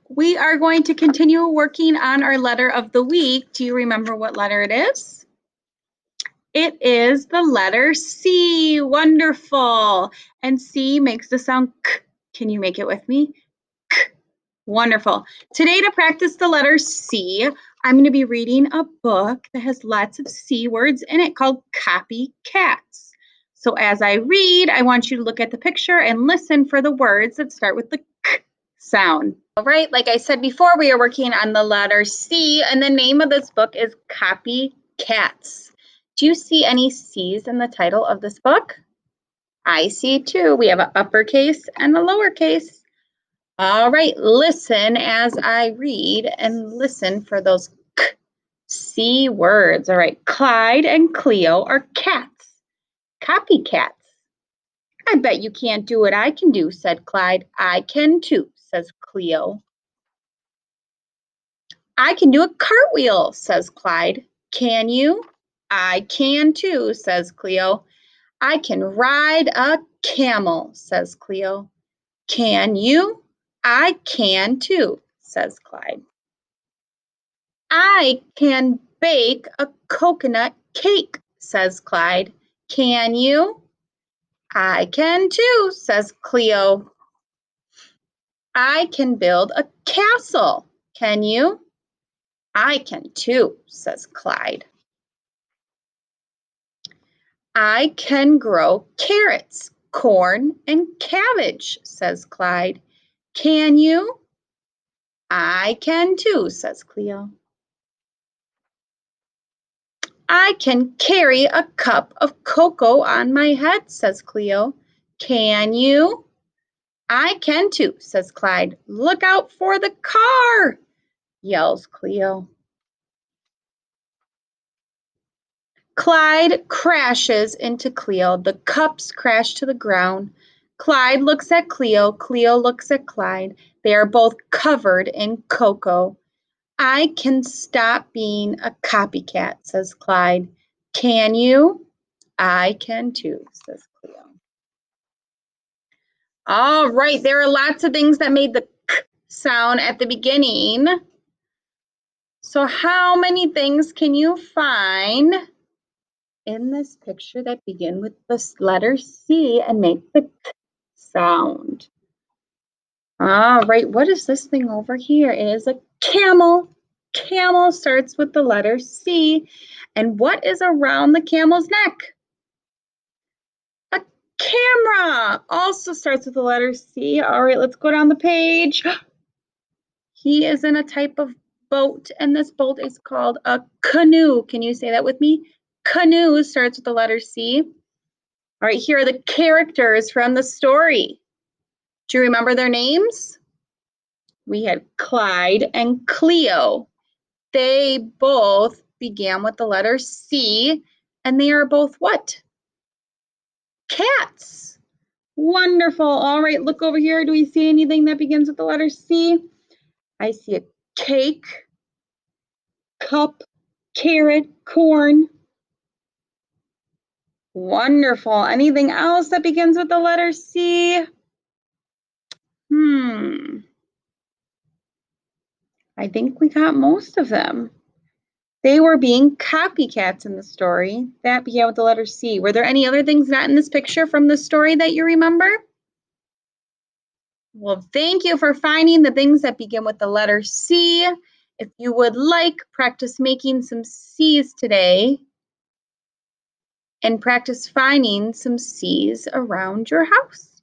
We are going to continue working on our letter of the week. Do you remember what letter it is? It is the letter C. Wonderful. And C makes the sound K. Can you make it with me? K. Wonderful. Today, to practice the letter C, I'm going to be reading a book that has lots of C words in it called Copycats. So as I read, I want you to look at the picture and listen for the words that start with the K sound. All right, like I said before, we are working on the letter C, and the name of this book is Copycats. Do you see any C's in the title of this book? I see two. We have an uppercase and a lowercase. All right, listen as I read and listen for those C words. All right, Clyde and Cleo are cats, copycats. I bet you can't do what I can do, said Clyde. I can too, says Cleo. I can do a cartwheel, says Clyde. Can you? I can too, says Cleo. I can ride a camel, says Cleo. Can you? I can too, says Clyde. I can bake a coconut cake, says Clyde. Can you? I can too, says Cleo. I can build a castle. Can you? I can too, says Clyde. I can grow carrots, corn, and cabbage, says Clyde. Can you? I can too, says Cleo. I can carry a cup of cocoa on my head, says Cleo. Can you? I can too, says Clyde. Look out for the car, yells Cleo. Clyde crashes into Cleo. The cups crash to the ground. Clyde looks at Cleo. Cleo looks at Clyde. They are both covered in cocoa. I can stop being a copycat, says Clyde. Can you? I can too, says Cleo. All right, there are lots of things that made the k sound at the beginning. So how many things can you find in this picture that begin with the letter C and make the k sound? All right, what is this thing over here? It is a camel. Camel starts with the letter C. And what is around the camel's neck? A camera. Also starts with the letter C. All right, let's go down the page. He is in a type of boat, and this boat is called a canoe. Can you say that with me? Canoe starts with the letter C. All right, here are the characters from the story. Do you remember their names? We had Clyde and Cleo. They both began with the letter C, and they are both what? Cats. Wonderful. All right, look over here. Do we see anything that begins with the letter C? I see a cake, cup, carrot, corn. Wonderful. Anything else that begins with the letter C? I think we got most of them. They were being copycats in the story. That began with the letter C. Were there any other things not in this picture from the story that you remember? Well, thank you for finding the things that begin with the letter C. If you would like, practice making some C's today and practice finding some C's around your house.